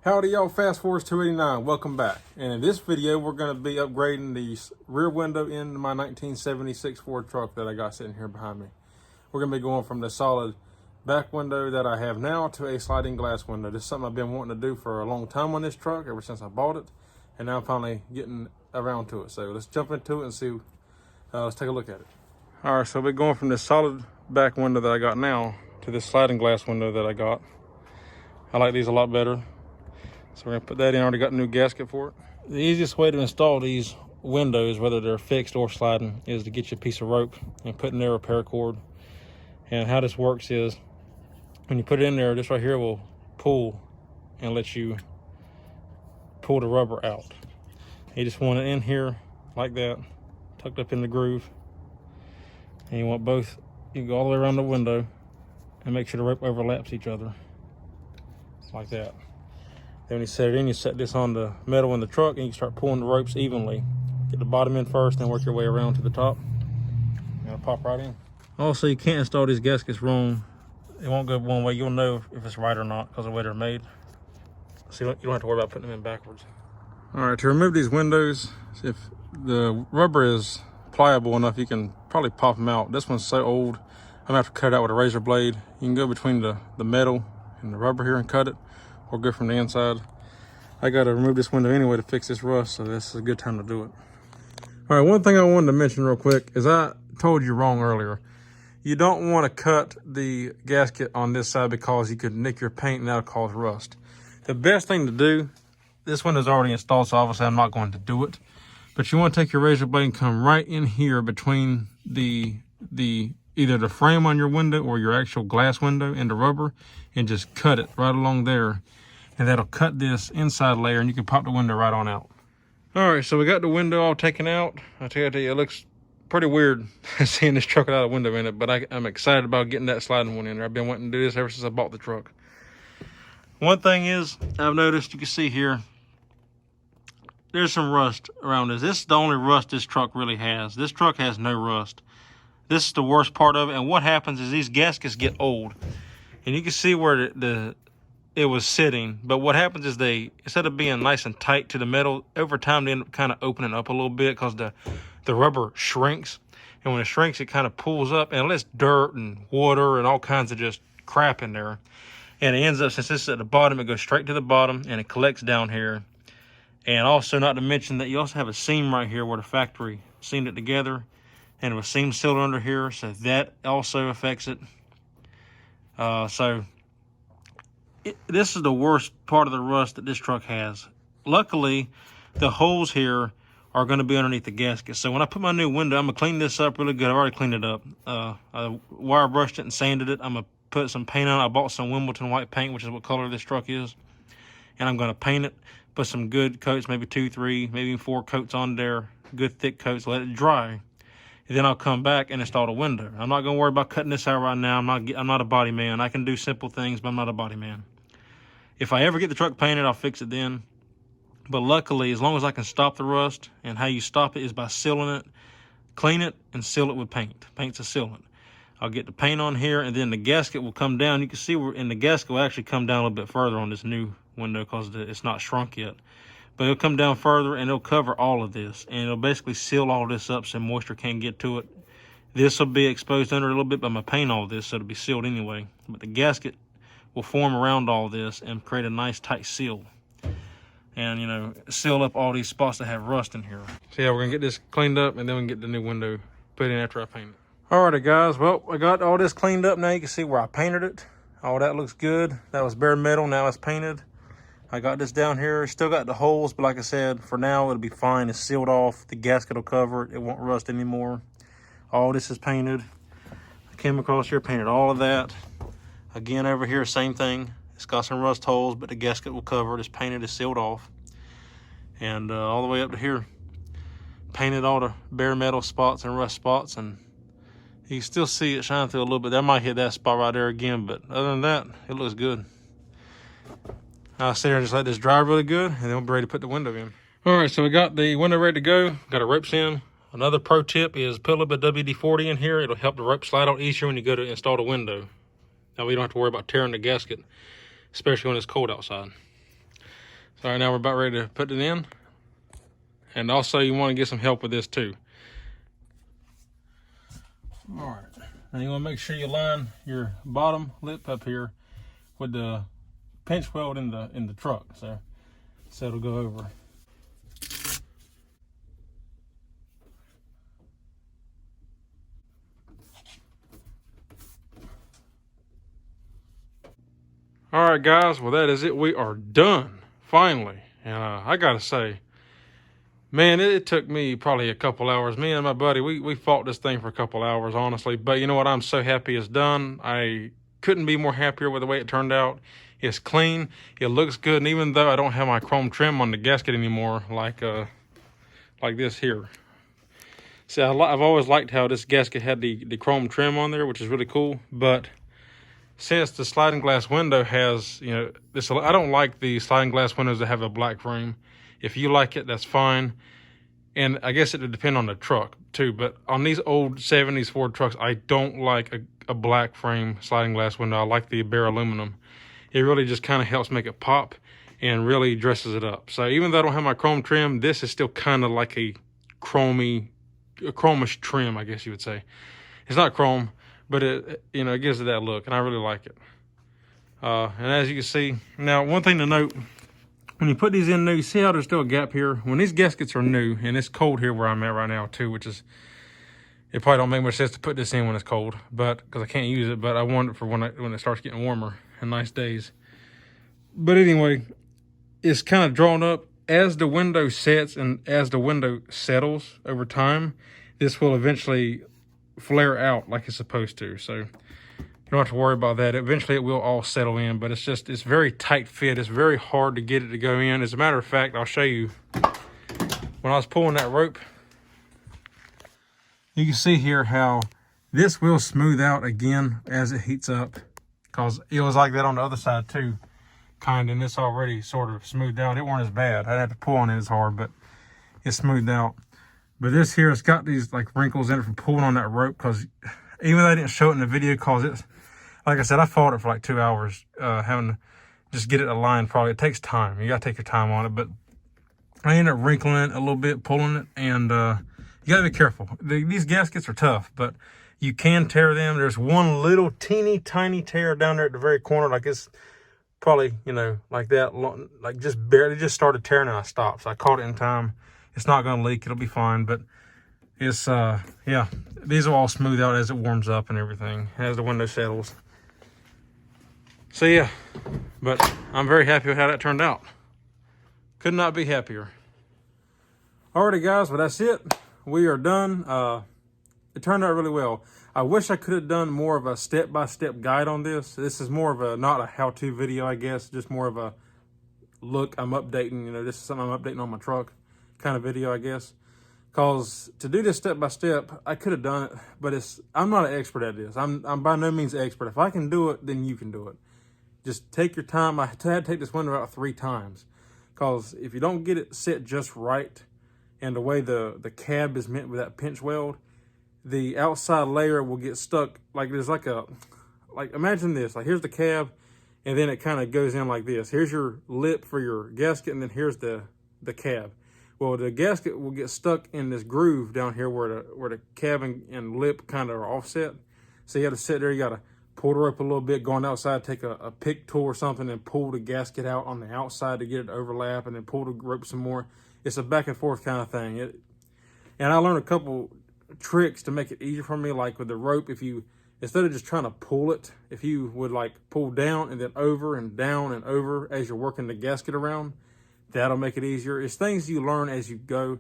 Howdy y'all, Fast Force 289, welcome back. And in this video, we're going to be upgrading the rear window in my 1976 Ford truck that I got sitting here behind me. We're going to be going from the solid back window that I have now to a sliding glass window. This is something I've been wanting to do for a long time on this truck, ever since I bought it. And now I'm finally getting around to it. So let's jump into it and see, let's take a look at it. All right, so we're going from this solid back window that I got now to this sliding glass window that I got. I like these a lot better. So we're gonna put that in. I already got a new gasket for it. The easiest way to install these windows, whether they're fixed or sliding, is to get you a piece of rope and put in there a paracord. And how this works is, when you put it in there, this right here will pull and let you pull the rubber out. You just want it in here like that, tucked up in the groove. And you want both, you go all the way around the window and make sure the rope overlaps each other, like that. Then when you set it in, you set this on the metal in the truck and you can start pulling the ropes evenly. Get the bottom in first, then work your way around to the top. And it'll pop right in. Also, you can't install these gaskets wrong. It won't go one way. You'll know if it's right or not because of the way they're made. So you don't have to worry about putting them in backwards. All right, to remove these windows, if the rubber is pliable enough, you can probably pop them out. This one's so old, I'm gonna have to cut it out with a razor blade. You can go between the metal and the rubber here and cut it, or go from the inside. I gotta remove this window anyway to fix this rust, so this is a good time to do it. All right, one thing I wanted to mention real quick is I told you wrong earlier. You don't want to cut the gasket on this side because you could nick your paint and that'll cause rust. The best thing to do, this window's already installed, so obviously I'm not going to do it, but you want to take your razor blade and come right in here between the either the frame on your window or your actual glass window and the rubber, and just cut it right along there. And that'll cut this inside layer and you can pop the window right on out. All right, so we got the window all taken out. I tell you, it looks pretty weird seeing this truck without a window in it, but I'm excited about getting that sliding one in there. I've been wanting to do this ever since I bought the truck. One thing is, I've noticed, you can see here, there's some rust around this. This is the only rust this truck really has. This truck has no rust. This is the worst part of it, and what happens is these gaskets get old. And you can see where it was sitting, but what happens is they, instead of being nice and tight to the metal, over time they end up kind of opening up a little bit because the rubber shrinks. And when it shrinks, it kind of pulls up and it lets dirt and water and all kinds of just crap in there. And it ends up, since this is at the bottom, it goes straight to the bottom and it collects down here. And also, not to mention that you also have a seam right here where the factory seamed it together, and it was seam sealed under here, so that also affects it. This is the worst part of the rust that this truck has. Luckily, the holes here are going to be underneath the gasket. So when I put my new window, I'm going to clean this up really good. I've already cleaned it up. I wire brushed it and sanded it. I'm going to put some paint on it. I bought some Wimbledon white paint, which is what color this truck is. And I'm going to paint it, put some good coats, maybe 2, 3, maybe even 4 coats on there. Good thick coats, let it dry. And then I'll come back and install the window. I'm not going to worry about cutting this out right now. I'm not a body man. I can do simple things, but I'm not a body man. If I ever get the truck painted, I'll fix it then. But luckily, as long as I can stop the rust, and how you stop it is by sealing it, clean it, and seal it with paint. Paint's a sealant. I'll get the paint on here, and then the gasket will come down. You can see the gasket will actually come down a little bit further on this new window because it's not shrunk yet. But it'll come down further and it'll cover all of this, and it'll basically seal all this up so moisture can't get to it. This will be exposed under a little bit, but I'm gonna paint all this so it'll be sealed anyway. But the gasket will form around all this and create a nice tight seal, and you know, seal up all these spots that have rust in here. So yeah, we're gonna get this cleaned up and then we can get the new window put in after I paint it. Alrighty guys, well, I got all this cleaned up now. You can see where I painted it. All that looks good. That was bare metal, now it's painted. I got this down here, still got the holes, but like I said, for now it'll be fine. It's sealed off, the gasket will cover it, it won't rust anymore. All this is painted. I came across here, painted all of that. Again, over here, same thing. It's got some rust holes, but the gasket will cover it. It's painted, it's sealed off. And all the way up to here, painted all the bare metal spots and rust spots, and you can still see it shine through a little bit. That might hit that spot right there again, but other than that, it looks good. I'll sit here and just let this dry really good, and then we'll be ready to put the window in. All right, so we got the window ready to go. Got our ropes in. Another pro tip is put a little bit of WD-40 in here. It'll help the rope slide out easier when you go to install the window. Now we don't have to worry about tearing the gasket, especially when it's cold outside. So right now we're about ready to put it in. And also you want to get some help with this too. All right, now you want to make sure you line your bottom lip up here with the pinch weld in the truck, so it'll go over. All right, guys, well, that is it. We are done, finally. And I got to say, man, it took me probably a couple hours. Me and my buddy, we fought this thing for a couple hours, honestly. But you know what? I'm so happy it's done. I couldn't be more happier with the way it turned out. It's clean. It looks good. And even though I don't have my chrome trim on the gasket anymore, like this here. See, I've always liked how this gasket had the chrome trim on there, which is really cool. But since the sliding glass window has, you know, this, I don't like the sliding glass windows that have a black frame. If you like it, that's fine. And I guess it would depend on the truck too. But on these old 70s Ford trucks, I don't like a black frame sliding glass window. I like the bare aluminum. It really just kind of helps make it pop and really dresses it up. So even though I don't have my chrome trim, this is still kind of like a chromish trim, I guess you would say. It's not chrome, but it, you know, it gives it that look, and I really like it. And as you can see, now one thing to note, when you put these in new, you see how there's still a gap here? When these gaskets are new, and it's cold here where I'm at right now too, which is, it probably don't make much sense to put this in when it's cold, but because I can't use it, but I want it for when it starts getting warmer and nice days. But anyway, it's kind of drawn up. As the window sets and as the window settles over time, this will eventually flare out like it's supposed to. So you don't have to worry about that. Eventually it will all settle in, but it's very tight fit. It's very hard to get it to go in. As a matter of fact, I'll show you. When I was pulling that rope, you can see here how this will smooth out again as it heats up, because it was like that on the other side too, and it's already sort of smoothed out. It wasn't as bad. I had to pull on it as hard, but it's smoothed out. But this here, it's got these like wrinkles in it from pulling on that rope, because even though I didn't show it in the video, because it's, like I said, I fought it for like 2 hours, having to just get it aligned. Probably it takes time. You gotta take your time on it. But I ended up wrinkling it a little bit, pulling it, and you gotta be careful. These gaskets are tough, but you can tear them. There's one little teeny tiny tear down there at the very corner, like it's probably, you know, like that, like just barely just started tearing and I stopped. So I caught it in time. It's not going to leak. It'll be fine. But it's, yeah, these will all smooth out as it warms up and everything, as the window settles. So yeah, but I'm very happy with how that turned out. Could not be happier. Alrighty guys, well that's it. We are done. It turned out really well. I wish I could have done more of a step-by-step guide on this. This is more of a, not a how-to video, I guess, just more of a look, I'm updating, you know, this is something I'm updating on my truck kind of video, I guess. Because to do this step-by-step, I could have done it, but I'm not an expert at this. I'm by no means an expert. If I can do it, then you can do it. Just take your time. I had to take this window out 3 times. Because if you don't get it set just right, and the way the cab is meant with that pinch weld, the outside layer will get stuck. Like there's like imagine this, like here's the cab, and then it kind of goes in like this. Here's your lip for your gasket, and then here's the cab. Well, the gasket will get stuck in this groove down here where the cab and lip kind of are offset. So you have to sit there, you got to pull the rope a little bit, go on the outside, take a pick tool or something, and pull the gasket out on the outside to get it to overlap, and then pull the rope some more. It's a back and forth kind of thing. And I learned a couple tricks to make it easier for me, like with the rope, if you, instead of just trying to pull it, if you would like pull down and then over and down and over as you're working the gasket around, that'll make it easier. It's things you learn as you go.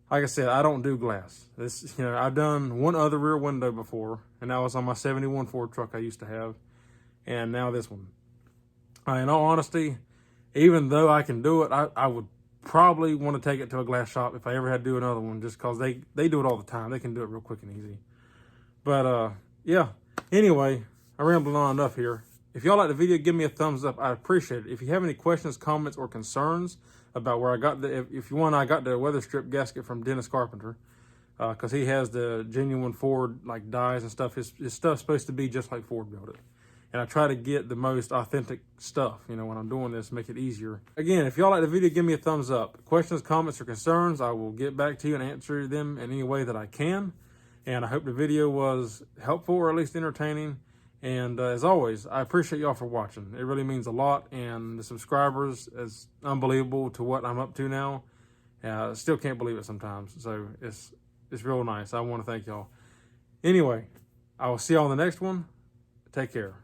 Like I said, I don't do glass. This, you know, I've done one other rear window before, and that was on my 71 Ford truck I used to have, and now this one. In all honesty, even though I can do it, I would probably want to take it to a glass shop if I ever had to do another one, just because they do it all the time. They can do it real quick and easy. But yeah, anyway, I rambled on enough here. If y'all like the video, give me a thumbs up. I appreciate it. If you have any questions, comments, or concerns about where I got if you want, I got the weather strip gasket from Dennis Carpenter, because he has the genuine Ford like dies and stuff. His stuff's supposed to be just like Ford built it. And I try to get the most authentic stuff, you know, when I'm doing this, make it easier. Again, if y'all like the video, give me a thumbs up. Questions, comments, or concerns, I will get back to you and answer them in any way that I can. And I hope the video was helpful or at least entertaining. And as always, I appreciate y'all for watching. It really means a lot. And the subscribers is unbelievable to what I'm up to now. Still can't believe it sometimes. So it's real nice. I want to thank y'all. Anyway, I will see y'all on the next one. Take care.